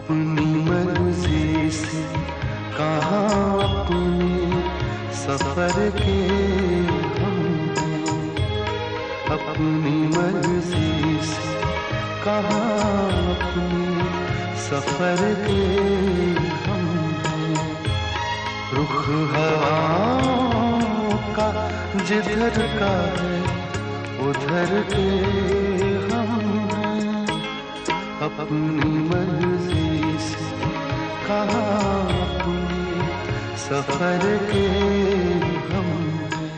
अपनी मर्जी से कहाँ अपने सफर के हम हैं, अपनी मर्जी से कहाँ अपने सफर के हम हैं। रुख हवाओं का जिधर का है उधर के हम हैं, अपनी मर्जी से कहाँ अपने सफर के हम हैं।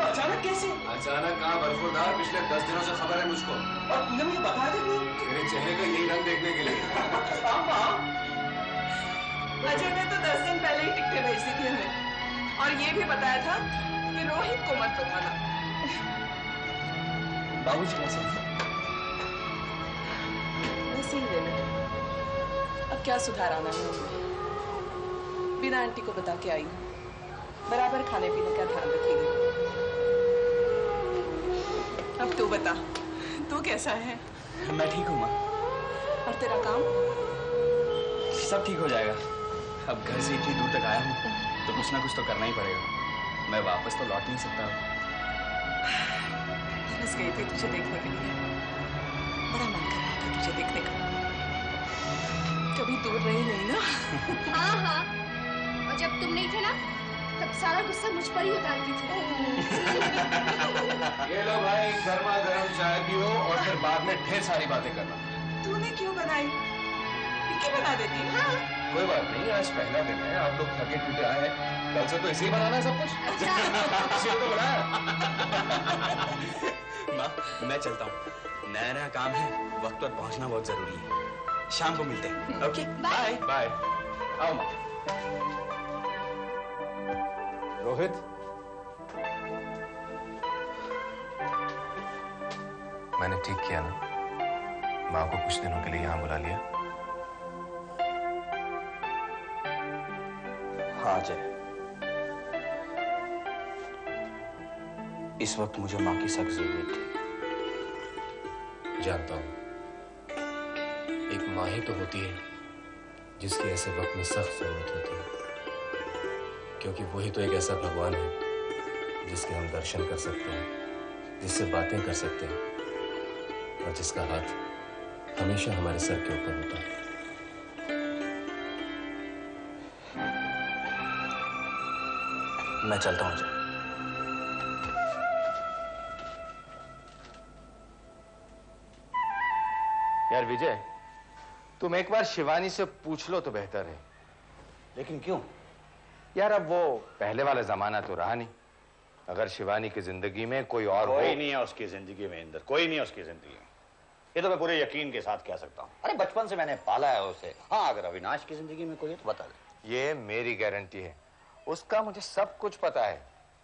अचानक कैसे? अचानक कहाँ बरफुदार, पिछले 10 दिनों से खबर है मुझको। और तुमने मुझे बताया था नहीं? तेरे चेहरे का यही रंग देखने के लिए। अजय ने तो 10 दिन पहले ही टिकटें भेज दी थी हमें, और ये भी बताया था कि रोहित को मत बताना। बाबूजी कैसे? वैसे ही बेटा, अब क्या सुधार आना है उनमें। बिना आंटी को बता के आई, बराबर खाने पीने का ध्यान रखेगी। अब तू बता, तू कैसा है? मैं ठीक हूँ माँ। और तेरा काम? सब ठीक हो जाएगा। अब घर से इतनी दूर तक आया हूँ तो कुछ ना कुछ तो करना ही पड़ेगा। मैं वापस तो लौट नहीं सकता। बस गई थी तुझे देखने के लिए, बड़ा मन कर रहा था तुझे देखने का। कभी दूर रही नहीं ना। हाँ हाँ, और जब तुम नहीं थे ना तब सारा गुस्सा मुझ पर ही उतारती थी। ये लो भाई, गर्मा गर्म चाय पियो और फिर बाद में ढेर सारी बातें करना। तूने क्यों बनाई? विक्की बना देती। हाँ। कोई बात नहीं, आज पहला दिन है, आप लोग थके टूटे आए हैं, कल से तो इसी बनाना है सब कुछ। इसी को तो बनाया। माँ मैं चलता हूँ, नया नया काम है, वक्त पर पहुँचना बहुत जरूरी है। शाम को मिलते हैं। Okay bye bye. आओ माँ। रोहित, मैंने ठीक किया ना, माँ को कुछ दिनों के लिए यहाँ बुला लिया। हाँ अजय, इस वक्त मुझे माँ की सख्त जरूरत थी। जानता हूँ, एक माँ ही तो होती है जिसकी ऐसे वक्त में सख्त जरूरत होती है, क्योंकि वही तो एक ऐसा भगवान है जिसके हम दर्शन कर सकते हैं, जिससे बातें कर सकते हैं, और जिसका हाथ हमेशा हमारे सर के ऊपर होता है। मैं चलता हूँ अजय। यार विजय, तुम एक बार शिवानी से पूछ लो तो बेहतर है। लेकिन क्यों? यार अब वो पहले वाला जमाना तो रहा नहीं। अगर शिवानी की जिंदगी में कोई और कोई नहीं है उसकी जिंदगी में इंदर, कोई नहीं है उसकी जिंदगी में। ये तो मैं पूरे यकीन के साथ कह सकता हूँ। अरे बचपन से मैंने पाला है उसे। हाँ, अगर अविनाश की जिंदगी में कोई है तो बता दे। ये मेरी गारंटी है, उसका मुझे सब कुछ पता है।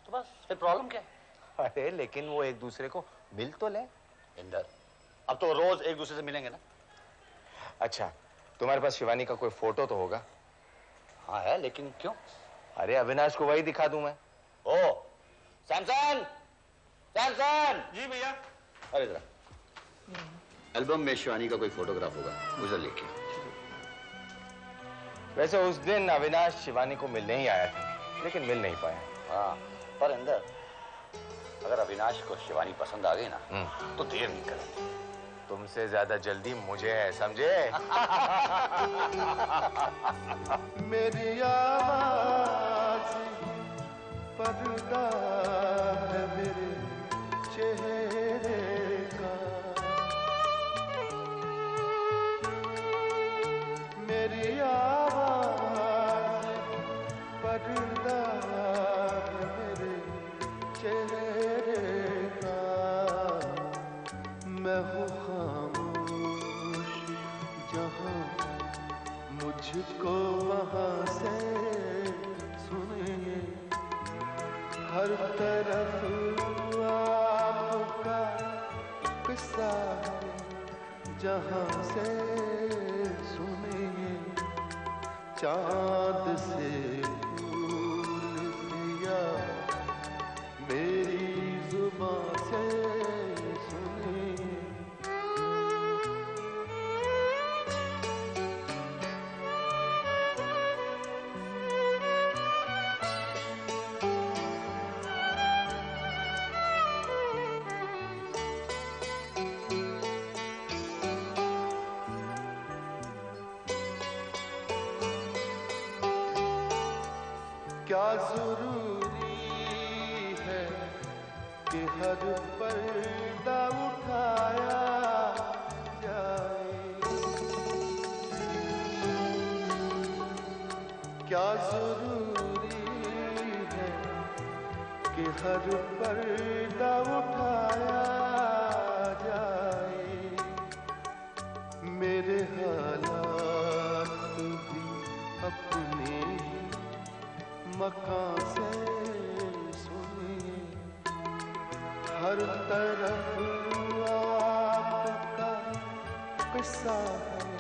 तो बस फिर प्रॉब्लम क्या है? अरे लेकिन वो एक दूसरे को मिल तो ले। इंदर, अब तो रोज एक दूसरे से मिलेंगे ना। अच्छा, तुम्हारे पास शिवानी का कोई फोटो तो होगा? हाँ है, लेकिन क्यों? अरे अविनाश को वही दिखा दूं मैं। ओ सैमसन, सैमसन। जी भैया। अरे जरा एल्बम में शिवानी का कोई फोटोग्राफ होगा, मुझे लेके। वैसे उस दिन अविनाश शिवानी को मिलने ही आया था, लेकिन मिल नहीं पाया। हाँ, पर इंदर अगर अविनाश को शिवानी पसंद आ गई ना तो देर नहीं करेंगे। तुमसे ज्यादा जल्दी मुझे है, समझे? मेरी आवाज पर्दा है मेरे चेहरे का, मेरी आवाज पर्दा है मेरे चेहरे का। मैं हूँ खामोश जहाँ, मुझको वहाँ से सुनिए। हर तरफ आपका किस्सा है, जहां से सुनिए चांद से फूल दिया मेरी जुबां से सुनिए। क्या जरूरी है कि हर पर्दा उठाया जाए, क्या जरूरी है कि हर पर्दा उठाया जाए। मेरे हालात भी अपने मकान से सुनिए, हर तरफ आपका किस्सा है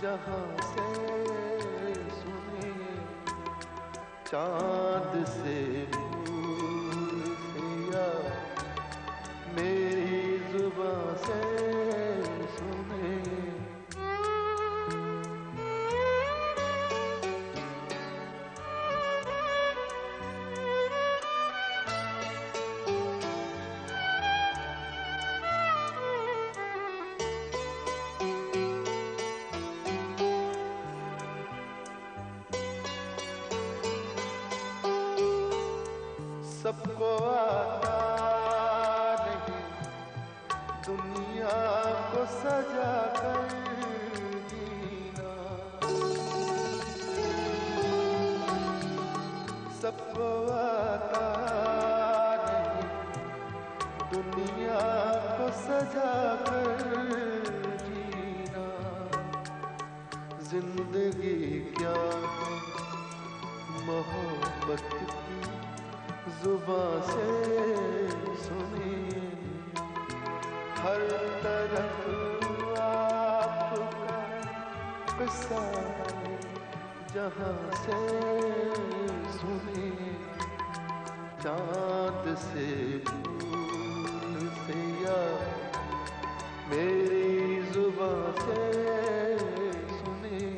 जहां से सुनिए। चांद से फूल से या मेरी जुबां से सुनिए। सबको आता नहीं दुनिया को सजा कर जीना, सबको आता नहीं दुनिया को सजा कर जीना। जिंदगी क्या है मोहब्बत की जुबां से सुनिए, हर तरफ आपका किस्सा है जहां से सुनिए। चांद से फूल से या मेरी जुबां से सुनिए।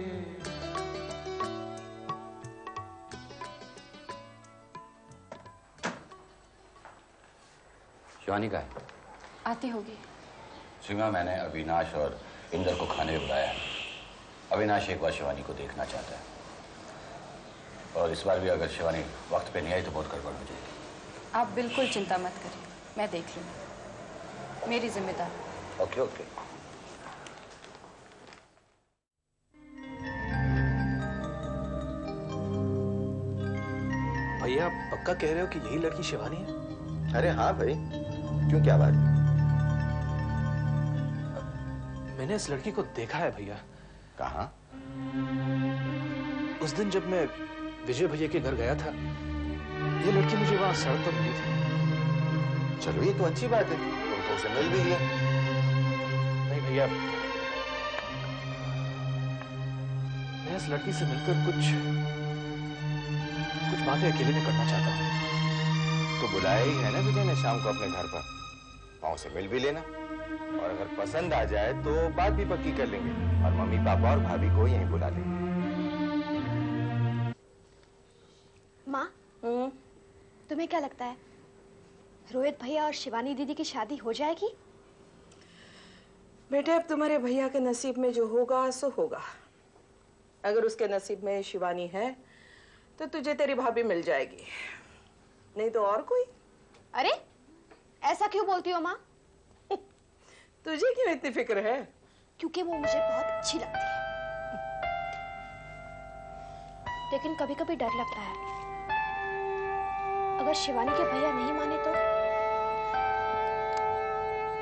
शिवानी का है? आती होगी। सीमा, मैंने अविनाश और इंदर को खाने में बुलाया है। अविनाश एक बार शिवानी को देखना चाहता है, और इस बार भी अगर शिवानी वक्त पे नहीं आई तो बहुत गड़बड़ हो जाएगी। आप बिल्कुल चिंता मत करिए, मैं देख लूँगी, मेरी जिम्मेदारी। Okay okay. भैया आप पक्का कह रहे हो कि यही लड़की शिवानी है? अरे हाँ भाई, क्यों, क्या बात? मैंने इस लड़की को देखा है भैया। कहाँ? उस दिन जब मैं विजय भैया के घर गया था, ये लड़की मुझे वहां सड़क पर मिली थी। चलो ये तो अच्छी बात है, तुम तो उसे मिल भी लिया। नहीं भैया, मैं इस लड़की से मिलकर कुछ बातें अकेले में करना चाहता हूँ। तो बुलाया ही है ना विजय ने शाम को अपने घर पर, वहां से मिल भी लेना, और अगर पसंद आ जाए तो बात भी पक्की कर लेंगे और मम्मी पापा और भाभी को यहीं बुला लेंगे। माँ, तुम्हें क्या लगता है रोहित भैया और शिवानी दीदी की शादी हो जाएगी? बेटे, अब तुम्हारे भैया के नसीब में जो होगा सो होगा। अगर उसके नसीब में शिवानी है तो तुझे तेरी भाभी मिल जाएगी, नहीं तो और कोई। अरे ऐसा क्यों बोलती हो माँ? तुझे क्यों इतनी फिक्र है? क्योंकि वो मुझे बहुत अच्छी लगती है, लेकिन कभी कभी डर लगता है अगर शिवानी के भैया नहीं माने तो।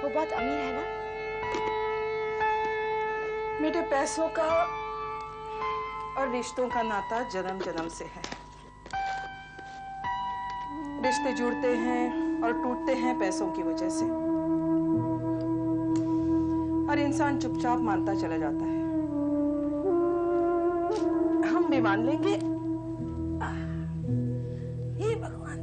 वो बहुत अमीर है ना। बेटे, पैसों का और रिश्तों का नाता जन्म जन्म से है। रिश्ते जुड़ते हैं और टूटते हैं पैसों की वजह से, हर इंसान चुपचाप मानता चला जाता है। हम भी मान लेंगे। हे भगवान।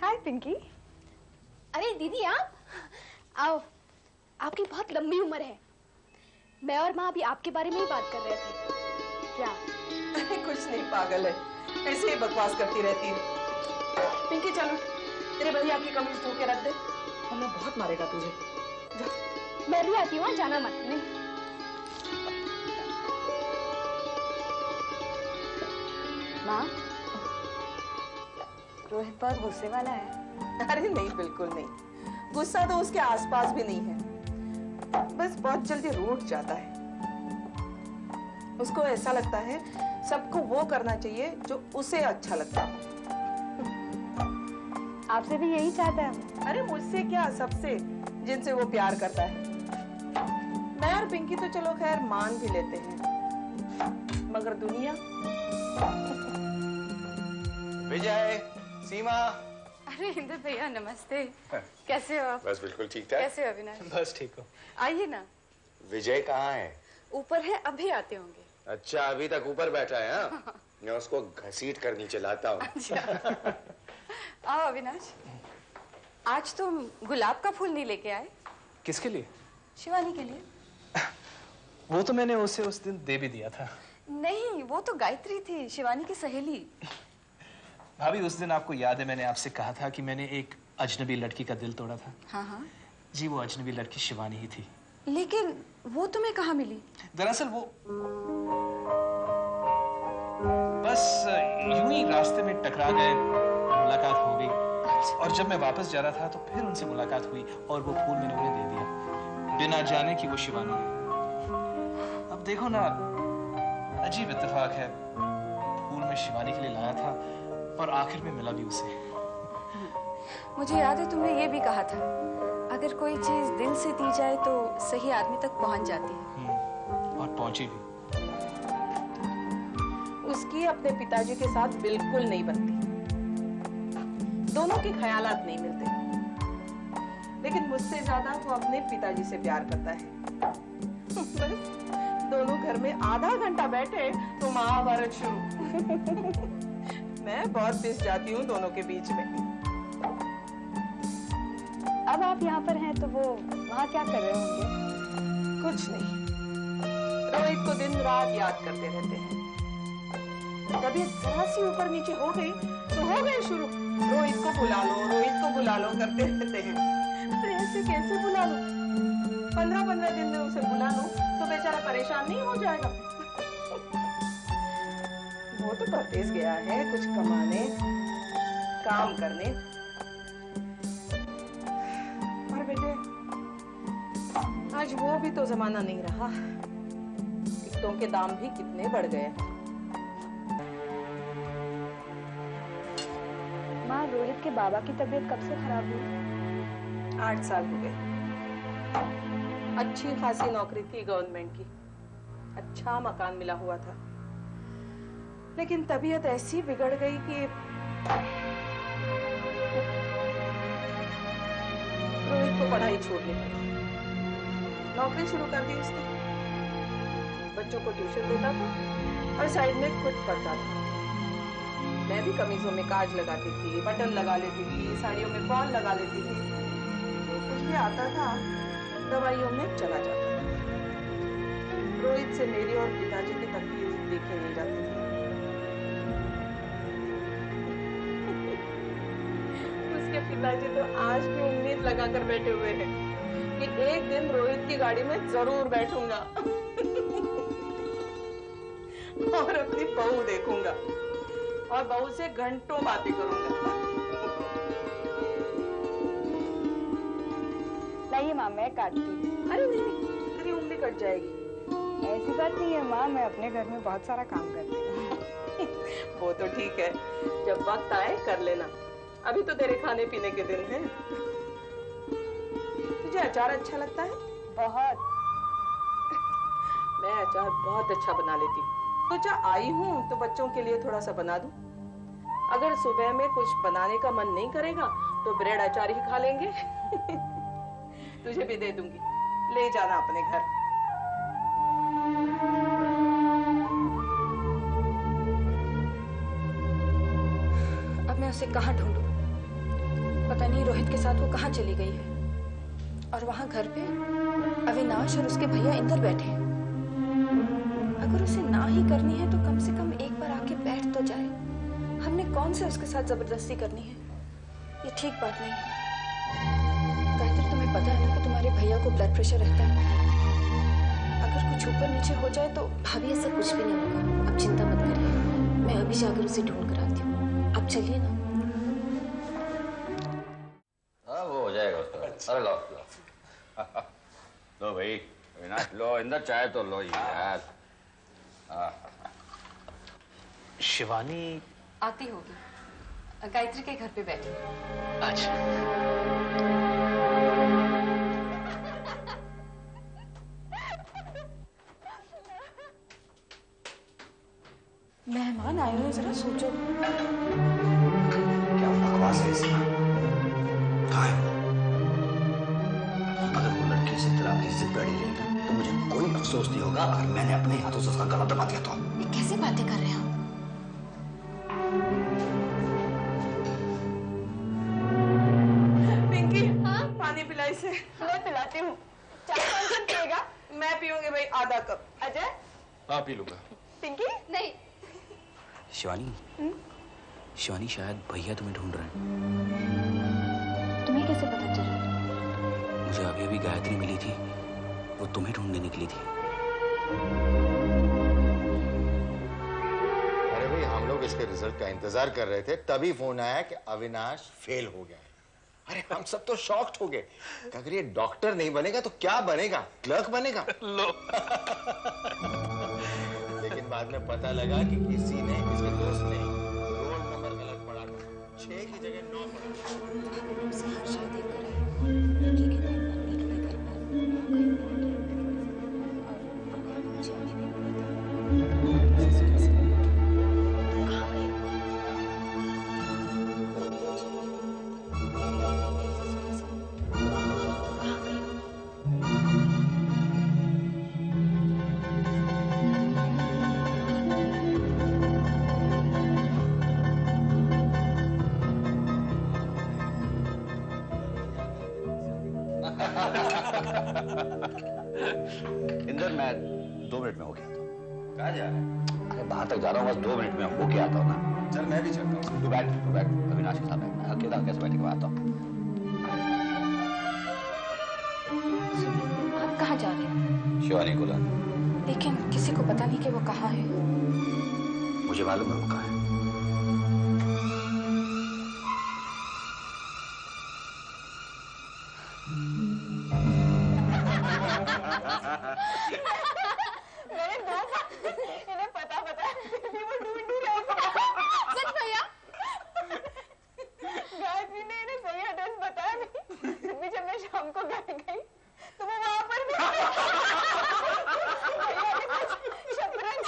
हाय पिंकी। अरे दीदी आप आओ, आपकी बहुत लंबी उम्र है। मैं और माँ अभी आपके बारे में ही बात कर रहे थे। क्या? कुछ नहीं, पागल है, ऐसे ही बकवास करती रहती है। पिंकी चलो, तेरे भैया की कमीज धो के रख दे, वरना बहुत मारेगा तुझे। जा। मैं भी आती हूँ, जाना मत। नहीं। माँ, रोहित बहुत गुस्से वाला है। अरे नहीं, बिल्कुल नहीं। गुस्सा तो उसके आसपास भी नहीं है, बस बहुत जल्दी रूठ जाता है। उसको ऐसा लगता है सबको वो करना चाहिए जो उसे अच्छा लगता है। आपसे भी यही चाहता है? अरे मुझसे क्या, सबसे जिनसे वो प्यार करता है। मैं और पिंकी तो चलो खैर मान भी लेते हैं, मगर दुनिया। विजय, सीमा। अरे इंद्र भैया नमस्ते। कैसे हो आप? बस बिल्कुल ठीक ठाक। कैसे हो अविनाश? बस ठीक हो। आइए ना। विजय कहाँ है? ऊपर है, अभी आते होंगे। अच्छा, अभी तक ऊपर बैठा है? हाँ? मैं उसको घसीट कर नीचे लाता हूँ। अच्छा। आओ अविनाश, आज तुम गुलाब का फूल नहीं लेके आए? किसके लिए? शिवानी के लिए। वो तो मैंने उसे उस दिन दे भी दिया था। नहीं, वो तो गायत्री थी, शिवानी की सहेली। भाभी, उस दिन आपको याद है मैंने आपसे कहा था कि मैंने एक अजनबी लड़की का दिल तोड़ा था? हाँ हाँ जी, वो अजनबी लड़की शिवानी ही थी। लेकिन वो तुम्हें कहाँ मिली? दरअसल वो बस यूं ही रास्ते में टकरा गए, मुलाकात हो गई। और जब मैं वापस जा रहा था तो फिर उनसे मुलाकात हुई और वो फूल मैंने उन्हें दे दिया, बिना जाने कि वो शिवानी है। अब देखो ना, अजीब इत्तेफाक है, फूल मैं शिवानी के लिए लाया था और आखिर में मिला भी उसे। मुझे याद है तुमने ये भी कहा था, अगर कोई चीज दिल से दी जाए तो सही आदमी तक पहुंच जाती है। और पहुंची भी। उसकी अपने पिताजी के साथ बिल्कुल नहीं बनती, दोनों के ख्यालात नहीं मिलते। लेकिन मुझसे ज्यादा वो अपने पिताजी से प्यार करता है। बस दोनों घर में आधा घंटा बैठे तो महाभारत शुरू। मैं बहुत पिस जाती हूँ दोनों के बीच में। अब आप यहाँ पर हैं तो वो वहाँ क्या कर रहे होंगे? कुछ नहीं, रोहित को दिन रात याद करते रहते हैं। तबीयत जरा सी ऊपर नीचे हो गई तो हो गए शुरू, रोहित को बुला लो, रोहित को बुला लो करते रहते हैं। पर ऐसे कैसे बुला लो? 15-15 दिन में उसे बुला लो तो बेचारा परेशान नहीं हो जाएगा? वो तो परदेस गया है कुछ कमाने, काम करने। पर बेटे, आज वो भी तो जमाना नहीं रहा। टिकटों के दाम भी कितने बढ़ गए हैं। माँ, रोहित के बाबा की तबीयत कब से खराब हुई? 8 साल हो गए। अच्छी खासी नौकरी थी गवर्नमेंट की, अच्छा मकान मिला हुआ था, लेकिन तबीयत ऐसी बिगड़ गई कि रोहित को पढ़ाई छोड़नी पड़ी। नौकरी शुरू कर दी उसने, बच्चों को ट्यूशन देता था और साइड में खुद पढ़ता था। मैं भी कमीजों में काज लगाती थी, बटन लगा लेती थी, साड़ियों में फॉल लगा लेती थी। जो कुछ भी आता था दवाइयों में चला जाता था। रोहित से मेरी और पिताजी की तकलीफ देखी नहीं जाती थी। उसके पिताजी तो आज भी उम्मीद लगाकर बैठे हुए हैं कि एक दिन रोहित की गाड़ी में जरूर बैठूंगा और अपनी बहू देखूंगा और बहू से घंटों बातें करूंगा। लाइए माँ, मैं काटती हूँ। अरे नहीं, तेरी उंगली कट जाएगी। ऐसी बात नहीं है माँ, मैं अपने घर में बहुत सारा काम करती हूँ। वो तो ठीक है, जब वक्त आए कर लेना। अभी तो तेरे खाने पीने के दिन हैं। तुझे अचार अच्छा लगता है? बहुत। मैं अचार बहुत अच्छा बना लेती हूँ। सोचा आई हूँ तो बच्चों के लिए थोड़ा सा बना दूं। अगर सुबह में कुछ बनाने का मन नहीं करेगा तो ब्रेड अचार ही खा लेंगे। तुझे भी दे दूंगी, ले जाना अपने घर। अब मैं उसे कहाँ ढूंढूं? पता नहीं रोहित के साथ वो कहाँ चली गई है। और वहां घर पे अविनाश और उसके भैया इंदर बैठे हैं। अगर उसे ना ही करनी है तो कम से कम एक बार आके बैठ तो जाए। हमने कौन से उसके साथ जबरदस्ती करनी है? ये ठीक बात नहीं है। गायत्री, तुम्हें पता है ना कि तुम्हारे भैया को ब्लड प्रेशर रहता है। अगर कुछ ऊपर नीचे हो जाए तो। भाभी ऐसा कुछ भी नहीं होगा, अब चिंता मत करिए। मैं अभी जाकर उसे ढूंढ कर आती हूँ। आप चलिए ना। हाँ वो हो जाएगा उसका। अरे लो लो लो भाई अविनाश, लो इंदर चाय तो लो यार। शिवानी आती होगी, गायत्री के घर पे बैठी। अच्छा। मेहमान आए हुए, जरा सोचो। क्या बकवास है इसमें? कहाँ है वो? अगर वो लड़की से तलाक की जिद गाड़ी लेगा तो मुझे कोई अफसोस नहीं होगा अगर मैंने अपने हाथों से उसका गला दबा दिया तो। ये कैसे बातें कर रहे हो? पिंकी, हाँ? पानी पिलाई से। मैं पिलाती हूँ। चाय कौन सा पिएगा? मैं पीऊंगी भाई आधा कप। अजय? हाँ पी लूंगा। पिंकी? नहीं। शिवानी, शिवानी शायद भैया तुम्हें ढूंढ रहे हैं। तुम्हें कैसे पता चला? मुझे अभी अभी गायत्री मिली थी, वो तुम्हें ढूंढने निकली थी। अरे भाई हम लोग इसके रिजल्ट का इंतजार कर रहे थे, तभी फोन आया कि अविनाश फेल हो गया है। अरे हम सब तो शॉक्ड हो गए। अगर ये डॉक्टर नहीं बनेगा तो क्या बनेगा? क्लर्क बनेगा। लो। लेकिन बाद में पता लगा कि किसी ने, इसके दोस्त ने रोल नंबर गलत पढ़ा था, 6 की जगह 9 पढ़ा। उसे हर शादी कर लड़की के घर पर लड़ाई कर पाए कहीं बहुत और मुझे अभी भी इंदर मैं 2 मिनट में हो गया था। कहाँ जा रहा है? अरे बाहर तक जा रहा हूँ, बस 2 मिनट में होके आता हूँ ना। चल मैं भी चलता हूँ। तू बैठ अविनाश के साथ बैठ। अकेला कैसे बैठ के आता हूँ? आप कहाँ जा रहे हैं? शिवानी को लाने। लेकिन किसी को पता नहीं कि वो कहाँ है। मुझे मालूम है वो कहाँ है। मैंने 2 बार इन्हें पता फिर भी वो ढूंढ ही रहे थे। सच भैया? गायत्री ने इन्हें सही एड्रेस बताया नहीं। फिर भी जब मैं शाम को घर गई तो वो वहां पर भी भैया ने कुछ शतरंज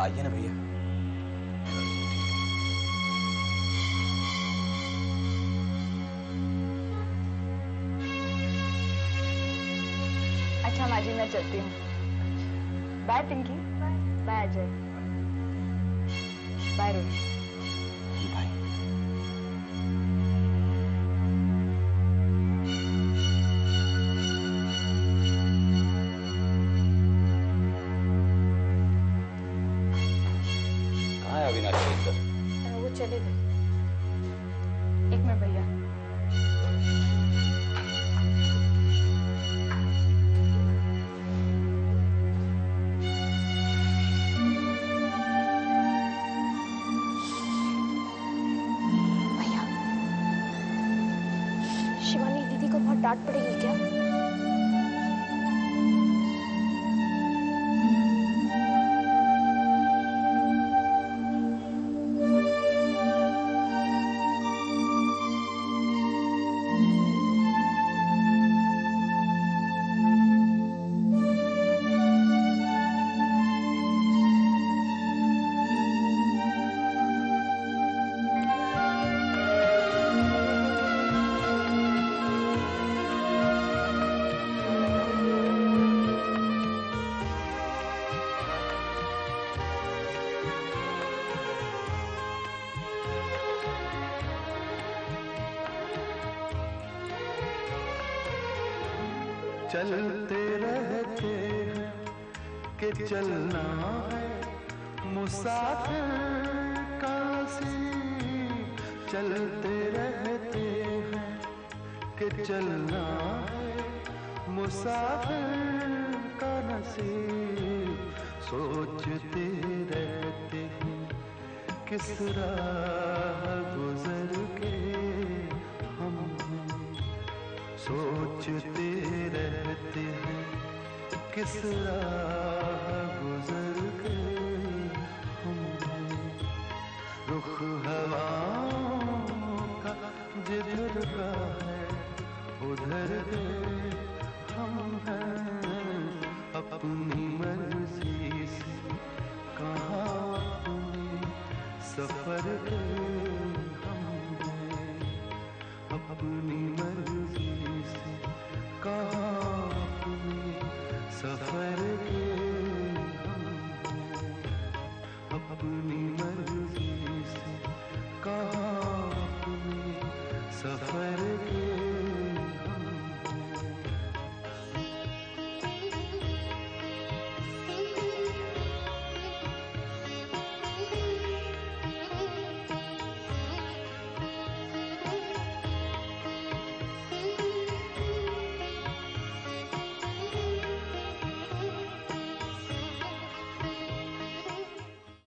आइए ना भैया। अच्छा माँ जी, मैं चलती हूँ। Bye Pinky. Bye Ajay. Bye Rohit. Bye. कहाँ है अविनाश के इंदर? वो चले गए। एक मिनट भैया। भैया, शिवानी दीदी को बहुत डांट पड़ेगी क्या? चलते रहते हैं कि चलना है मुसाफिर का नसीब। चलते रहते हैं कि चलना है मुसाफिर का नसीब। सोचते रहते हैं किस राह गुजर के हम, सोचते रहते हैं किस राह गुजर के हम। रुख हवाओं का जिधर का है उधर के हम हैं। अपनी मर्जी से कहाँ अपने सफर के